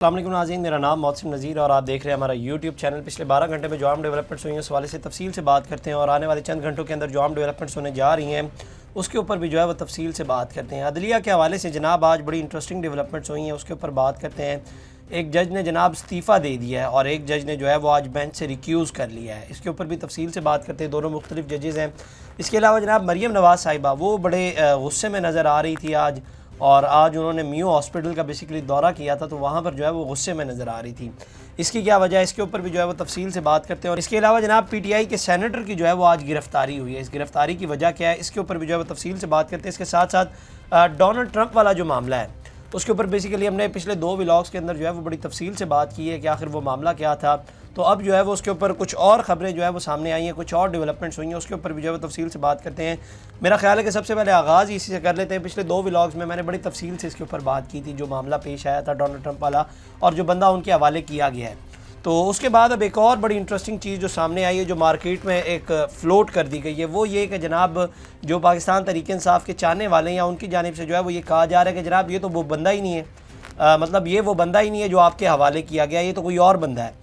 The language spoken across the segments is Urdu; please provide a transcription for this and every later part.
السلام علیکم ناظرین، میرا نام محسن نذیر اور آپ دیکھ رہے ہیں ہمارا یوٹیوب چینل۔ پچھلے 12 گھنٹے میں جو عام ڈیولپمنٹس ہوئی ہیں اس حوالے سے تفصیل سے بات کرتے ہیں، اور آنے والے چند گھنٹوں کے اندر جو عام ڈیولپمنٹس ہونے جا رہی ہیں اس کے اوپر بھی جو ہے وہ تفصیل سے بات کرتے ہیں۔ عدلیہ کے حوالے سے جناب آج بڑی انٹرسٹنگ ڈیولپمنٹس ہوئی ہیں، اس کے اوپر بات کرتے ہیں۔ ایک جج نے جناب استعفیٰ دے دیا ہے اور ایک جج نے جو ہے وہ آج بینچ سے ریکیوز کر لیا ہے، اس کے اوپر بھی تفصیل سے بات کرتے ہیں۔ دونوں مختلف ججز ہیں۔ اس کے علاوہ جناب مریم نواز صاحبہ وہ بڑے غصے میں نظر آ رہی تھی آج، اور آج انہوں نے میو ہاسپٹل کا بیسیکلی دورہ کیا تھا، تو وہاں پر جو ہے وہ غصے میں نظر آ رہی تھی۔ اس کی کیا وجہ ہے، اس کے اوپر بھی جو ہے وہ تفصیل سے بات کرتے ہیں۔ اور اس کے علاوہ جناب پی ٹی آئی کے سینیٹر کی جو ہے وہ آج گرفتاری ہوئی ہے، اس گرفتاری کی وجہ کیا ہے اس کے اوپر بھی جو ہے وہ تفصیل سے بات کرتے ہیں۔ اس کے ساتھ ساتھ ڈونلڈ ٹرمپ والا جو معاملہ ہے اس کے اوپر بیسیکلی ہم نے پچھلے 2 ولاگس کے اندر جو ہے وہ بڑی تفصیل سے بات کی ہے کہ آخر وہ معاملہ کیا تھا، تو اب جو ہے وہ اس کے اوپر کچھ اور خبریں جو ہے وہ سامنے آئی ہیں، کچھ اور ڈیولپمنٹس ہوئی ہیں، اس کے اوپر بھی جو ہے وہ تفصیل سے بات کرتے ہیں۔ میرا خیال ہے کہ سب سے پہلے آغاز اسی سے کر لیتے ہیں۔ پچھلے 2 ولاگس میں نے بڑی تفصیل سے اس کے اوپر بات کی تھی، جو معاملہ پیش آیا تھا ڈونلڈ ٹرمپ والا اور جو بندہ ان کے حوالے کیا گیا ہے۔ تو اس کے بعد اب ایک اور بڑی انٹرسٹنگ چیز جو سامنے آئی ہے، جو مارکیٹ میں ایک فلوٹ کر دی گئی ہے، وہ یہ کہ جناب جو پاکستان تحریک انصاف کے چاہنے والے ہیں یا ان کی جانب سے جو ہے وہ یہ کہا جا رہا ہے کہ جناب یہ تو وہ بندہ ہی نہیں ہے، مطلب یہ وہ بندہ ہی نہیں ہے جو آپ کے حوالے کیا گیا، یہ تو کوئی اور بندہ ہے۔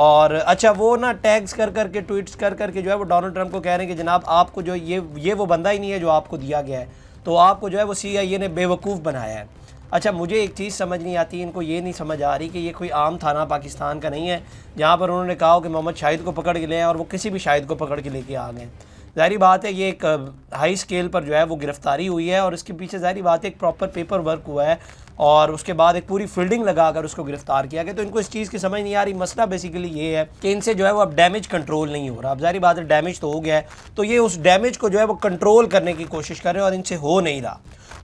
اور اچھا وہ نا ٹیگز کر کے ٹویٹس کر کے جو ہے وہ ڈونلڈ ٹرمپ کو کہہ رہے ہیں کہ جناب آپ کو جو یہ وہ بندہ ہی نہیں ہے جو آپ کو دیا گیا ہے، تو آپ کو جو ہے وہ سی آئی اے نے بیوقوف بنایا ہے۔ اچھا مجھے ایک چیز سمجھ نہیں آتی، ان کو یہ نہیں سمجھ آ رہی کہ یہ کوئی عام تھانہ پاکستان کا نہیں ہے جہاں پر انہوں نے کہا کہ محمد شاہد کو پکڑ کے لے آئے اور وہ کسی بھی شاہد کو پکڑ کے لے کے آ گئے۔ ظاہری بات ہے یہ ایک ہائی سکیل پر جو ہے وہ گرفتاری ہوئی ہے، اور اس کے پیچھے ظاہری بات ہے ایک پراپر پیپر ورک ہوا ہے، اور اس کے بعد ایک پوری فیلڈنگ لگا کر اس کو گرفتار کیا گیا۔ تو ان کو اس چیز کی سمجھ نہیں آ رہی۔ مسئلہ بیسیکلی یہ ہے کہ ان سے جو ہے وہ اب ڈیمیج کنٹرول نہیں ہو رہا۔ اب ظاہری بات ہے ڈیمیج تو ہو گیا ہے، تو یہ اس ڈیمیج کو جو ہے وہ کنٹرول کرنے کی کوشش کر رہے ہیں اور ان سے ہو نہیں رہا۔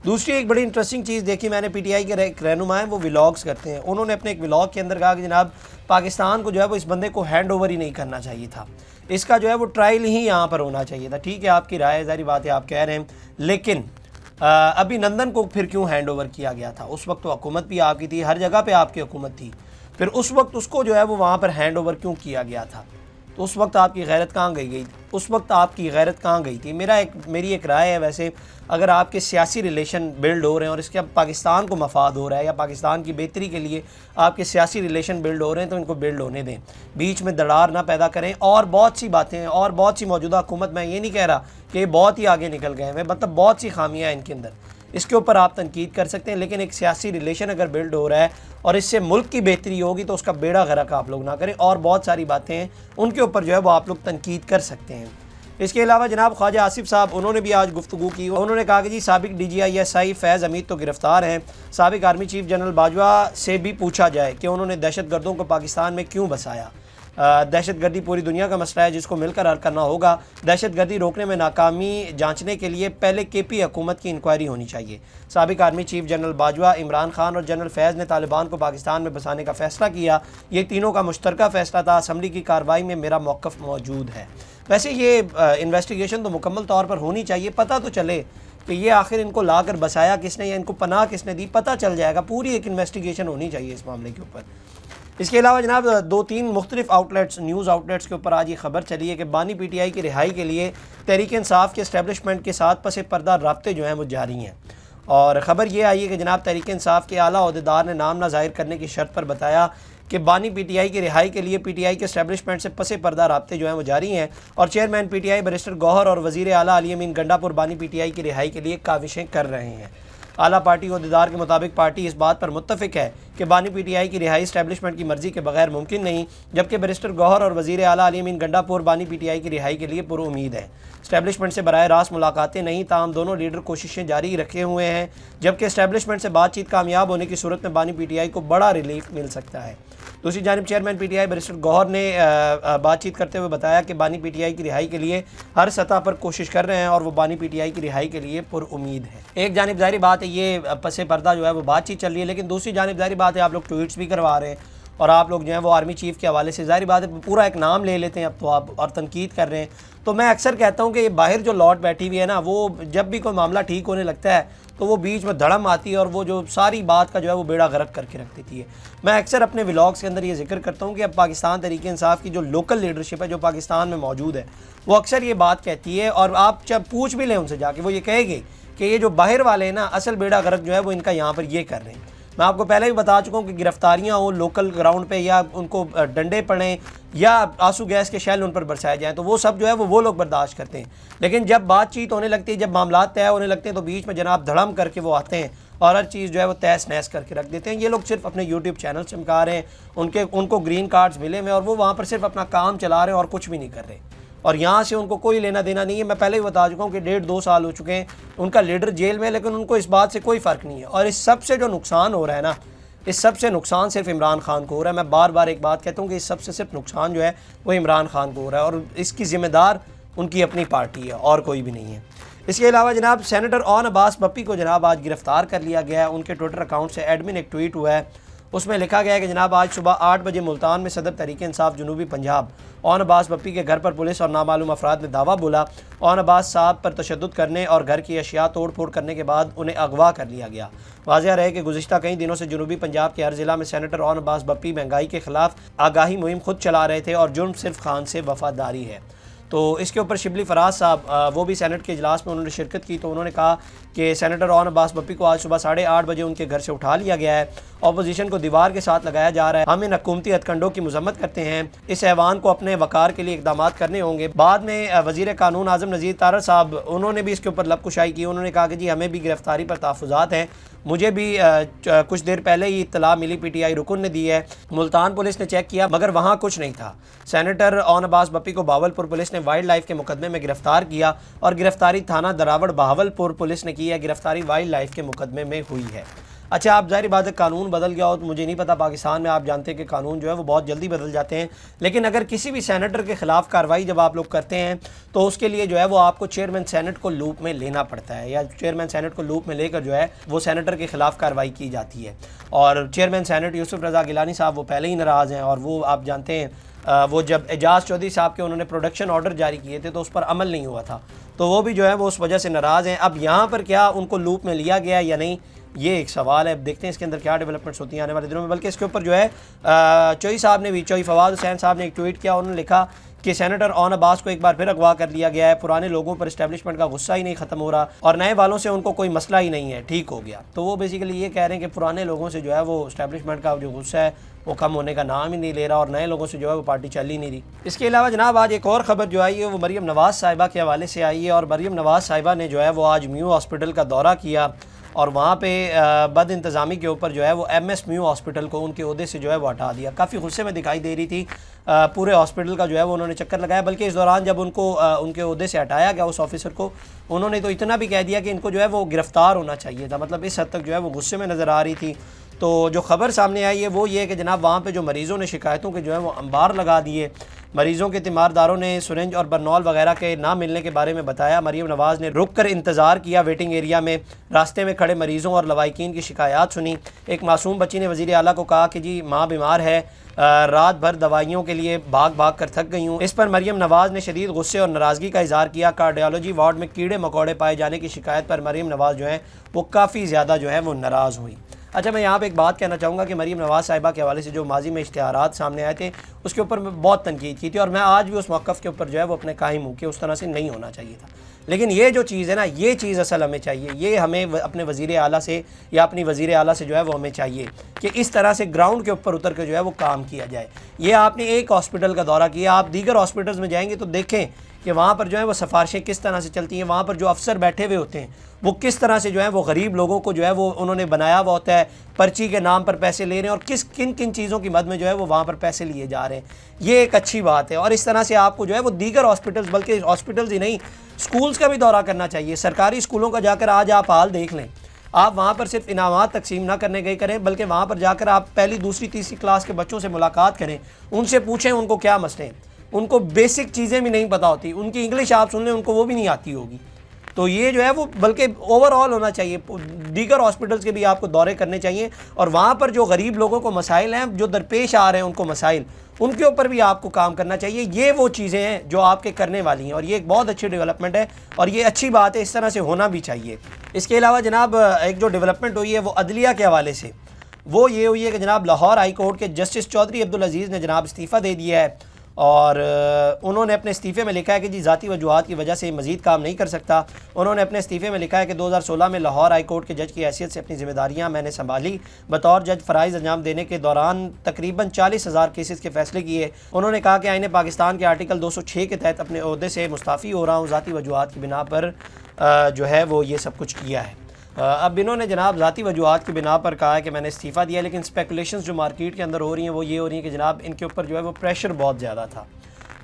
دوسری ایک بڑی انٹرسٹنگ چیز دیکھی میں نے، پی ٹی آئی کے ایک رہنما ہیں وہ ولاگس کرتے ہیں، انہوں نے اپنے ایک ولاگ کے اندر کہا کہ جناب پاکستان کو جو ہے وہ اس بندے کو ہینڈ اوور ہی نہیں کرنا چاہیے تھا، اس کا جو ہے وہ ٹرائل ہی یہاں پر ہونا چاہیے تھا۔ ٹھیک ہے آپ کی رائے، ظاہری بات ہے آپ کہہ رہے ہیں، لیکن ابھی نندن کو پھر کیوں ہینڈ اوور کیا گیا تھا؟ اس وقت تو حکومت بھی آپ کی تھی، ہر جگہ پہ آپ کی حکومت تھی، پھر اس وقت اس کو جو ہے وہ وہاں پر ہینڈ اوور کیوں کیا گیا تھا؟ تو اس وقت آپ کی غیرت کہاں گئی تھی؟ اس وقت آپ کی غیرت کہاں گئی تھی؟ میری ایک رائے ہے، ویسے اگر آپ کے سیاسی ریلیشن بلڈ ہو رہے ہیں اور اس کے اب پاکستان کو مفاد ہو رہا ہے یا پاکستان کی بہتری کے لیے آپ کے سیاسی ریلیشن بلڈ ہو رہے ہیں تو ان کو بلڈ ہونے دیں، بیچ میں دراڑ نہ پیدا کریں۔ اور بہت سی باتیں ہیں، اور بہت سی موجودہ حکومت، میں یہ نہیں کہہ رہا کہ یہ بہت ہی آگے نکل گئے ہیں، مطلب بہت سی خامیاں ہیں ان کے اندر، اس کے اوپر آپ تنقید کر سکتے ہیں، لیکن ایک سیاسی ریلیشن اگر بلڈ ہو رہا ہے اور اس سے ملک کی بہتری ہوگی تو اس کا بیڑا غرق آپ لوگ نہ کریں۔ اور بہت ساری باتیں ہیں ان کے اوپر جو ہے وہ آپ لوگ تنقید کر سکتے ہیں۔ اس کے علاوہ جناب خواجہ آصف صاحب انہوں نے بھی آج گفتگو کی، انہوں نے کہا کہ جی سابق D G I S I فیض حمید تو گرفتار ہیں، سابق آرمی چیف جنرل باجوہ سے بھی پوچھا جائے کہ انہوں نے دہشت گردوں کو پاکستان میں کیوں بسایا۔ دہشت گردی پوری دنیا کا مسئلہ ہے جس کو مل کر حل کرنا ہوگا۔ دہشت گردی روکنے میں ناکامی جانچنے کے لیے پہلے کے پی حکومت کی انکوائری ہونی چاہیے۔ سابق army chief general Bajwa, Imran Khan اور جنرل فیض نے طالبان کو پاکستان میں بسانے کا فیصلہ کیا، یہ تینوں کا مشترکہ فیصلہ تھا، اسمبلی کی کارروائی میں میرا موقف موجود ہے۔ ویسے یہ انویسٹیگیشن تو مکمل طور پر ہونی چاہیے، پتہ تو چلے کہ یہ آخر ان کو لا کر بسایا کس نے یا ان کو پناہ کس نے دی، پتہ چل جائے گا، پوری ایک انویسٹیگیشن ہونی چاہیے اس معاملے کے اوپر۔ اس کے علاوہ جناب 2-3 مختلف نیوز آؤٹلیٹس کے اوپر آج یہ خبر چلی ہے کہ بانی پی ٹی آئی کی رہائی کے لیے تحریک انصاف کے اسٹیبلشمنٹ کے ساتھ پس پردہ رابطے جو ہیں وہ جاری ہیں، اور خبر یہ آئی ہے کہ جناب تحریک انصاف کے اعلیٰ عہدیدار نے نام نہ ظاہر کرنے کی شرط پر بتایا کہ بانی پی ٹی آئی کی رہائی کے لیے پی ٹی آئی کے اسٹیبلشمنٹ سے پس پردہ رابطے جو ہیں وہ جاری ہیں، اور chairman P T I barrister Gohar اور وزیر اعلیٰ علی امین گنڈا پور بانی پی ٹی آئی کی رہائی کے لیے کاوشیں کر رہے ہیں۔ اعلیٰ پارٹی عہدیدار کے مطابق پارٹی اس بات پر متفق ہے کہ بانی پی ٹی آئی کی رہائی اسٹیبلشمنٹ کی مرضی کے بغیر ممکن نہیں، جبکہ بیرسٹر گوہر اور وزیر اعلیٰ علی امین گنڈا پور بانی پی ٹی آئی کی رہائی کے لیے پر امید ہے۔ اسٹیبلشمنٹ سے براہ راست ملاقاتیں نہیں، تاہم دونوں لیڈر کوششیں جاری رکھے ہوئے ہیں، جبکہ اسٹیبلشمنٹ سے بات چیت کامیاب ہونے کی صورت میں بانی پی ٹی آئی کو بڑا ریلیف مل سکتا ہے۔ دوسری جانب chairman P T I barrister Gohar نے بات چیت کرتے ہوئے بتایا کہ بانی پی ٹی آئی کی رہائی کے لیے ہر سطح پر کوشش کر رہے ہیں اور وہ بانی پی ٹی آئی کی رہائی کے لیے پر امید ہے۔ ایک جانب ظاہری بات ہے یہ پس پردہ جو ہے وہ بات چیت چل رہی ہے، لیکن دوسری جانب ظاہری بات ہے آپ لوگ ٹویٹس بھی کروا رہے ہیں اور آپ لوگ جو ہیں وہ آرمی چیف کے حوالے سے ظاہری بات ہے پورا ایک نام لے لیتے ہیں اب تو آپ، اور تنقید کر رہے ہیں۔ تو میں اکثر کہتا ہوں کہ یہ باہر جو لاٹ بیٹھی ہوئی ہے نا، وہ جب بھی کوئی معاملہ ٹھیک ہونے لگتا ہے تو وہ بیچ میں دھڑم آتی ہے اور وہ جو ساری بات کا جو ہے وہ بیڑا غرق کر کے رکھ دیتی ہے۔ میں اکثر اپنے ولاگس کے اندر یہ ذکر کرتا ہوں کہ اب پاکستان تحریک انصاف کی جو لوکل لیڈرشپ ہے جو پاکستان میں موجود ہے وہ اکثر یہ بات کہتی ہے، اور آپ جب پوچھ بھی لیں ان سے جا کے وہ یہ کہے گے کہ یہ جو باہر والے ہیں نا، اصل بیڑا غرق جو ہے وہ ان کا یہاں پر یہ کر رہے ہیں۔ میں آپ کو پہلے بھی بتا چکا ہوں کہ گرفتاریاں ہوں لوکل گراؤنڈ پہ یا ان کو ڈنڈے پڑیں یا آنسو گیس کے شیل ان پر برسائے جائیں تو وہ سب جو ہے وہ لوگ برداشت کرتے ہیں، لیکن جب بات چیت ہونے لگتی ہے، جب معاملات طے ہونے لگتے ہیں تو بیچ میں جناب دھڑم کر کے وہ آتے ہیں اور ہر چیز جو ہے وہ تہس نہس کر کے رکھ دیتے ہیں۔ یہ لوگ صرف اپنے یوٹیوب چینل چمکا رہے ہیں، ان کو گرین کارڈز ملے ہوئے اور وہ وہاں پر صرف اپنا کام چلا رہے ہیں اور کچھ بھی نہیں کر رہے، اور یہاں سے ان کو کوئی لینا دینا نہیں ہے۔ میں پہلے ہی بتا چکا ہوں کہ 1.5-2 سال ہو چکے ہیں ان کا لیڈر جیل میں، لیکن ان کو اس بات سے کوئی فرق نہیں ہے۔ اور اس سب سے جو نقصان ہو رہا ہے نا، اس سب سے نقصان صرف عمران خان کو ہو رہا ہے۔ میں بار بار ایک بات کہتا ہوں کہ اس سب سے صرف نقصان جو ہے وہ عمران خان کو ہو رہا ہے، اور اس کی ذمہ دار ان کی اپنی پارٹی ہے اور کوئی بھی نہیں ہے۔ اس کے علاوہ جناب سینیٹر اون عباس بپی کو جناب آج گرفتار کر لیا گیا ہے۔ ان کے ٹویٹر اکاؤنٹ سے ایڈمن ایک ٹویٹ ہوا ہے، اس میں لکھا گیا ہے کہ جناب آج صبح 8 بجے ملتان میں صدر تحریک انصاف جنوبی پنجاب اون عباس بپی کے گھر پر پولیس اور نامعلوم افراد نے دعویٰ بولا۔ اون عباس صاحب پر تشدد کرنے اور گھر کی اشیاء توڑ پھوڑ کرنے کے بعد انہیں اغوا کر لیا گیا۔ واضح رہے کہ گزشتہ کئی دنوں سے جنوبی پنجاب کے ہر ضلع میں سینیٹر اون عباس بپی مہنگائی کے خلاف آگاہی مہم خود چلا رہے تھے اور جرم صرف خان سے وفاداری ہے۔ تو اس کے اوپر شبلی فراز صاحب وہ بھی سینٹ کے اجلاس میں انہوں نے شرکت کی، تو انہوں نے کہا کہ سینیٹر اون عباس بپی کو آج صبح 8:30 بجے ان کے گھر سے اٹھا لیا گیا ہے، اپوزیشن کو دیوار کے ساتھ لگایا جا رہا ہے، ہم ان حکومتی ہتھ کنڈوں کی مذمت کرتے ہیں، اس ایوان کو اپنے وقار کے لیے اقدامات کرنے ہوں گے۔ بعد میں وزیر قانون اعظم نذیر طارر صاحب انہوں نے بھی اس کے اوپر لب کشائی کی، انہوں نے کہا کہ جی ہمیں بھی گرفتاری پر تحفظات ہیں، مجھے بھی کچھ دیر پہلے ہی اطلاع ملی، پی ٹی آئی رکن نے دی ہے، ملتان پولیس نے چیک کیا مگر وہاں کچھ نہیں تھا۔ سینیٹر اون عباس بپی کو بہاولپور پولیس نے وائلڈ لائف کے مقدمے میں گرفتار کیا اور گرفتاری تھانہ دراوڑ بہاولپور پولیس نے کی ہے، گرفتاری وائلڈ لائف کے مقدمے میں ہوئی ہے۔ اچھا، آپ ظاہر بات ہے قانون بدل گیا ہو تو مجھے نہیں پتا، پاکستان میں آپ جانتے ہیں کہ قانون جو ہے وہ بہت جلدی بدل جاتے ہیں، لیکن اگر کسی بھی سینیٹر کے خلاف کارروائی جب آپ لوگ کرتے ہیں تو اس کے لیے جو ہے وہ آپ کو چیئرمین سینٹ کو لوپ میں لینا پڑتا ہے، یا چیئرمین سینٹ کو لوپ میں لے کر جو ہے وہ سینیٹر کے خلاف کارروائی کی جاتی ہے۔ اور چیئرمین سینٹ یوسف رضا گیلانی صاحب وہ پہلے ہی ناراض ہیں، اور وہ آپ جانتے ہیں وہ جب اعجاز چودھری صاحب کے انہوں نے پروڈکشن آرڈر جاری کیے تھے تو اس پر عمل نہیں ہوا تھا، تو وہ بھی جو ہے وہ اس وجہ سے ناراض ہیں۔ اب یہاں پر کیا ان کو لوپ میں لیا گیا یا نہیں، یہ ایک سوال ہے، اب دیکھتے ہیں اس کے اندر کیا ڈیولپمنٹس ہوتی ہیں آنے والے دنوں میں۔ بلکہ اس کے اوپر جو ہے چوئی صاحب نے بھی، چوئی فواد حسین صاحب نے ایک ٹویٹ کیا، انہوں نے لکھا کہ سینیٹر اون عباس کو ایک بار پھر اغوا کر لیا گیا ہے، پرانے لوگوں پر اسٹیبلشمنٹ کا غصہ ہی نہیں ختم ہو رہا اور نئے والوں سے ان کو کوئی مسئلہ ہی نہیں ہے، ٹھیک ہو گیا۔ تو وہ بیسیکلی یہ کہہ رہے ہیں کہ پرانے لوگوں سے جو ہے وہ اسٹیبلشمنٹ کا جو غصہ ہے وہ کم ہونے کا نام ہی نہیں لے رہا، اور نئے لوگوں سے جو ہے وہ پارٹی چل ہی نہیں رہی۔ اس کے علاوہ جناب آج ایک اور خبر جو آئی ہے وہ مریم نواز صاحبہ کے حوالے سے آئی ہے، اور مریم نواز صاحبہ نے جو ہے وہ آج میو ہاسپٹل کا دورہ کیا اور وہاں پہ بد انتظامی کے اوپر جو ہے وہ ایم ایس میو ہاسپٹل کو ان کے عہدے سے جو ہے وہ ہٹا دیا۔ کافی غصے میں دکھائی دے رہی تھی، پورے ہاسپٹل کا جو ہے وہ انہوں نے چکر لگایا، بلکہ اس دوران جب ان کو ان کے عہدے سے ہٹایا گیا اس آفیسر کو، انہوں نے تو اتنا بھی کہہ دیا کہ ان کو جو ہے وہ گرفتار ہونا چاہیے تھا، مطلب اس حد تک جو ہے وہ غصے میں نظر آ رہی تھی۔ تو جو خبر سامنے آئی ہے وہ یہ ہے کہ جناب وہاں پہ جو مریضوں نے شکایتوں کے جو ہے وہ انبار لگا دیے، مریضوں کے تیمارداروں نے سرنج اور برنول وغیرہ کے نہ ملنے کے بارے میں بتایا۔ مریم نواز نے رک کر انتظار کیا ویٹنگ ایریا میں، راستے میں کھڑے مریضوں اور لوائقین کی شکایات سنی۔ ایک معصوم بچی نے وزیر اعلیٰ کو کہا کہ جی ماں بیمار ہے، رات بھر دوائیوں کے لیے بھاگ کر تھک گئی ہوں۔ اس پر مریم نواز نے شدید غصے اور ناراضگی کا اظہار کیا۔ کارڈیالوجی وارڈ میں کیڑے مکوڑے پائے جانے کی شکایت پر مریم نواز جو ہے وہ کافی زیادہ جو ہے وہ ناراض ہوئی۔ اچھا، میں یہاں پہ ایک بات کہنا چاہوں گا کہ مریم نواز صاحبہ کے حوالے سے جو ماضی میں اشتہارات سامنے آئے تھے اس کے اوپر میں بہت تنقید کی تھی، اور میں آج بھی اس موقف کے اوپر جو ہے وہ اپنے قائم ہوں کہ اس طرح سے نہیں ہونا چاہیے تھا۔ لیکن یہ جو چیز ہے نا، یہ چیز اصل ہمیں چاہیے، یہ ہمیں اپنے وزیر اعلیٰ سے یا اپنی وزیر اعلیٰ سے جو ہے وہ ہمیں چاہیے کہ اس طرح سے گراؤنڈ کے اوپر اتر کے جو ہے وہ کام کیا جائے۔ یہ آپ نے ایک ہاسپٹل کا دورہ کیا، آپ دیگر ہاسپٹلز میں جائیں گے تو دیکھیں کہ وہاں پر جو ہے وہ سفارشیں کس طرح سے چلتی ہیں، وہاں پر جو افسر بیٹھے ہوئے ہوتے ہیں وہ کس طرح سے جو ہے وہ غریب لوگوں کو جو ہے وہ انہوں نے بنایا ہوا ہوتا ہے، پرچی کے نام پر پیسے لے رہے ہیں، اور کن چیزوں کی مد میں جو ہے وہ وہاں پر پیسے لیے جا رہے ہیں۔ یہ ایک اچھی بات ہے، اور اس طرح سے آپ کو جو ہے وہ دیگر ہاسپٹلز، بلکہ ہاسپٹلز ہی نہیں، سکولز کا بھی دورہ کرنا چاہیے۔ سرکاری اسکولوں کا جا کر آج آپ حال دیکھ لیں، آپ وہاں پر صرف انعامات تقسیم نہ کرنے گئے کریں، بلکہ وہاں پر جا کر آپ پہلی دوسری تیسری کلاس کے بچوں سے ملاقات کریں، ان سے پوچھیں ان کو کیا مسئلے ہیں، ان کو بیسک چیزیں بھی نہیں پتہ ہوتی، ان کی انگلش آپ سن لیں ان کو وہ بھی نہیں آتی ہوگی۔ تو یہ جو ہے وہ بلکہ اوور آل ہونا چاہیے، دیگر ہاسپٹلز کے بھی آپ کو دورے کرنے چاہیے، اور وہاں پر جو غریب لوگوں کو مسائل ہیں، جو درپیش آ رہے ہیں ان کو مسائل، ان کے اوپر بھی آپ کو کام کرنا چاہیے۔ یہ وہ چیزیں ہیں جو آپ کے کرنے والی ہیں، اور یہ ایک بہت اچھی ڈیولپمنٹ ہے، اور یہ اچھی بات ہے، اس طرح سے ہونا بھی چاہیے۔ اس کے علاوہ جناب ایک جو ڈیولپمنٹ ہوئی ہے وہ عدلیہ کے حوالے سے، وہ یہ ہوئی ہے کہ جناب لاہور ہائی کورٹ کے جسٹس چودھری عبدالعزیز نے جناب استعفیٰ دے دیا ہے، اور انہوں نے اپنے استعفے میں لکھا ہے کہ جی ذاتی وجوہات کی وجہ سے مزید کام نہیں کر سکتا. انہوں نے اپنے استعفے میں لکھا ہے کہ 2016 میں لاہور ہائی کورٹ کے جج کی حیثیت سے اپنی ذمہ داریاں میں نے سنبھالی. بطور جج فرائض انجام دینے کے دوران تقریباً 40,000 کیسز کے فیصلے کیے. انہوں نے کہا کہ آئین پاکستان کے آرٹیکل 206 کے تحت اپنے عہدے سے مستعفی ہو رہا ہوں. ذاتی وجوہات کی بنا پر جو ہے وہ یہ سب کچھ کیا ہے. اب انہوں نے جناب ذاتی وجوہات کی بنا پر کہا ہے کہ میں نے استعفیٰ دیا, لیکن اسپیکولیشنز جو مارکیٹ کے اندر ہو رہی ہیں وہ یہ ہو رہی ہیں کہ جناب ان کے اوپر جو ہے وہ پریشر بہت زیادہ تھا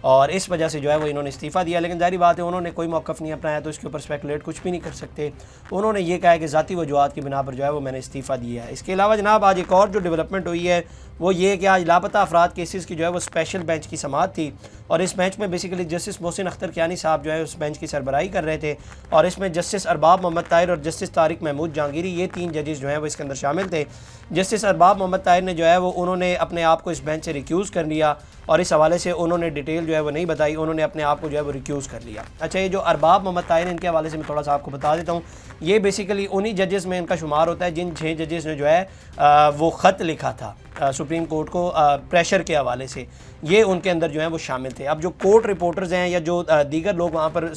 اور اس وجہ سے جو ہے وہ انہوں نے استعفیٰ دیا. لیکن ظاہری بات ہے انہوں نے کوئی موقف نہیں اپنایا تو اس کے اوپر اسپیکولیٹ کچھ بھی نہیں کر سکتے. انہوں نے یہ کہا ہے کہ ذاتی وجوہات کی بنا پر جو ہے وہ میں نے استعفیٰ دیا ہے. اس کے علاوہ جناب آج ایک اور جو ڈیولپمنٹ ہوئی ہے وہ یہ کہ آج لاپتہ افراد کیسز کی جو ہے وہ اسپیشل بینچ کی سماعت تھی, اور اس بینچ میں بیسیکلی جسٹس محسن اختر کیانی صاحب جو ہے اس بینچ کی سربراہی کر رہے تھے, اور اس میں جسٹس ارباب محمد طاہر اور جسٹس طارق محمود جہانگیری یہ 3 ججز جو ہیں وہ اس کے اندر شامل تھے. جسٹس ارباب محمد طاہر نے جو ہے وہ انہوں نے اپنے آپ کو اس بینچ سے ریکیوز کر لیا, اور اس حوالے سے انہوں نے ڈیٹیل جو ہے وہ نہیں بتائی, انہوں نے اپنے آپ کو جو ہے وہ ریکیوز کر لیا. اچھا, یہ جو ارباب محمد طاہر ان کے حوالے سے میں تھوڑا سا آپ کو بتا دیتا ہوں. یہ بیسیکلی انہی ججز میں ان کا شمار ہوتا ہے جن 6 ججز نے جو ہے وہ خط لکھا تھا سپریم کورٹ کو پریشر کے حوالے سے, یہ ان کے اندر جو ہیں وہ شامل تھے. اب جو کورٹ رپورٹرز ہیں یا جو دیگر لوگ وہاں پر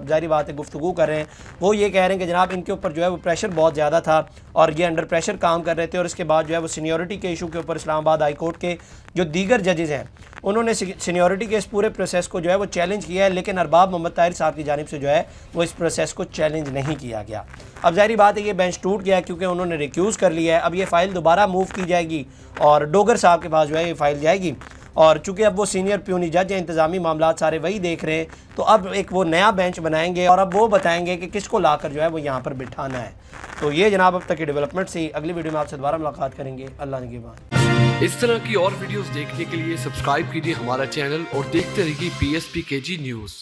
ظاہری بات ہے گفتگو کر رہے ہیں وہ یہ کہہ رہے ہیں کہ جناب ان کے اوپر جو ہے وہ پریشر بہت زیادہ تھا اور یہ انڈر پریشر کام کر رہے تھے, اور اس کے بعد جو ہے وہ سینیورٹی کے ایشو کے اوپر اسلام آباد ہائی کورٹ کے جو دیگر ججز ہیں انہوں نے سینیورٹی کے اس پورے پروسیس کو جو ہے وہ چیلنج کیا ہے, لیکن ارباب محمد طاہر صاحب کی جانب سے جو ہے وہ اس پروسیس کو چیلنج نہیں کیا گیا. اب ظاہری بات ہے یہ بینچ ٹوٹ گیا کیونکہ انہوں نے ریکیوز کر لیا ہے. اب یہ فائل دوبارہ موو کی جائے گی اور ڈوگر صاحب کے پاس جو ہے یہ فائل جائے گی, اور چونکہ اب وہ سینئر پیونی جج ہیں, انتظامی معاملات سارے وہی دیکھ رہے ہیں, تو اب ایک وہ نیا بینچ بنائیں گے اور اب وہ بتائیں گے کہ کس کو لا کر جو ہے وہ یہاں پر بٹھانا ہے. تو یہ جناب اب تک کی ڈیولپمنٹ سے. اگلی ویڈیو میں آپ سے دوبارہ ملاقات کریں گے. اللہ نگہبان. اس طرح کی اور ویڈیوز دیکھنے کے لیے سبسکرائب کیجیے ہمارا چینل اور دیکھتے رہیے PSPKG نیوز.